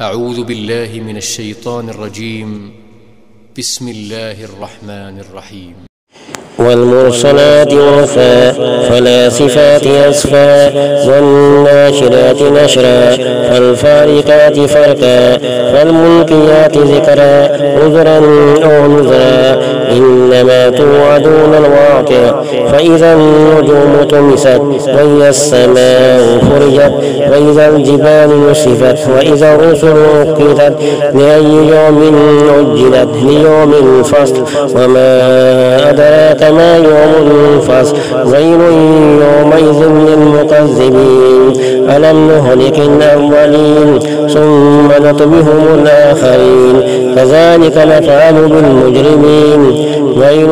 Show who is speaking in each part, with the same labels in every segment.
Speaker 1: أعوذ بالله من الشيطان الرجيم. بسم الله الرحمن الرحيم.
Speaker 2: والمرسلات عرفا فالآصفات أصفا والناشرات نشرا فالفارقات فرقا فالملقيات ذكرا عذرا أو نذرا إنما توعدون الواقع فإذا النجوم طمست وإذا السماء فرجت وإذا الجبال نسفت وإذا الرسل أقتت لأي يوم أجلت ليوم الفصل وما أدراك ما يوم الفصل ويل يومئذ للمكذبين ألم نهلك الأولين ثم نطبهم الآخرين كذلك نفعل بالمجرمين ويل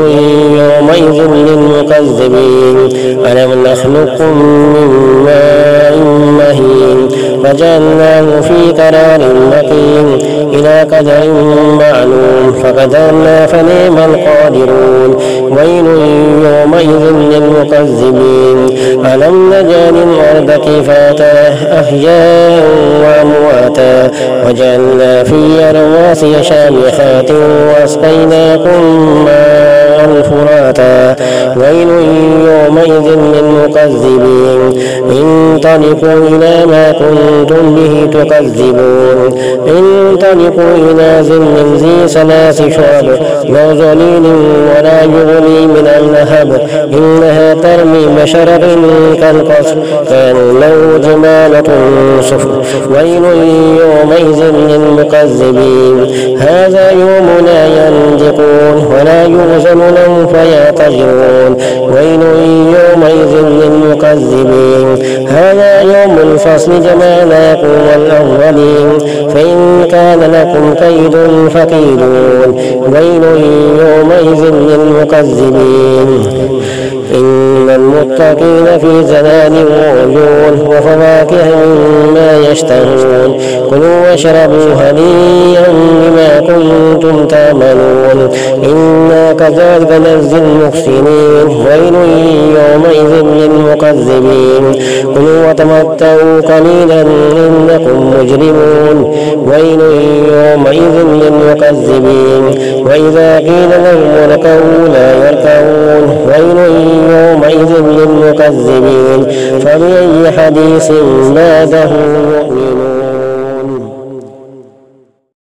Speaker 2: يومئذ للمكذبين ألم نخلقكم من ماء مهين فجعلناه في قرار مكين إلى قدر معلوم فقدرنا فنعم القادرون ويل يومئذ للمكذبين ألم نجعل الأرض كفاتا أحياء وأمواتا وجعلنا فيها رواسي شامخات وأسقيناكم ماء فراتا ويل يومئذ للمكذبين انطلقوا إلى ما كنتم به تكذبون انطلقوا إلى ظل ذي ثلاث شعب لا ظليل ولا يغني من اللهب إنها ترمي بشرر كالقصر كأنه جمالة صفر ويل يومئذ للمكذبين هذا يوم لا ينطقون ولا يؤذن لهم فيعتذرون ويل يومئذ للمكذبين هذا يوم الفصل جمعناكم والأولين فإن كان لكم كيد فكيدون ويل يومئذ للمكذبين إن المتقين في ظلال وعيون وفواكه مما يشتهون كلوا واشربوا هنيئا بما كنتم تعملون إنا كذلك نجزي المحسنين ويل يومئذ للمكذبين كلوا وتمتعوا قليلا إنكم مجرمون ويل يومئذ للمكذبين وإذا قيل لهم اركعوا لا يركعون ويل يومئذ للمكذبين فبأي حديث بعده يؤمنون.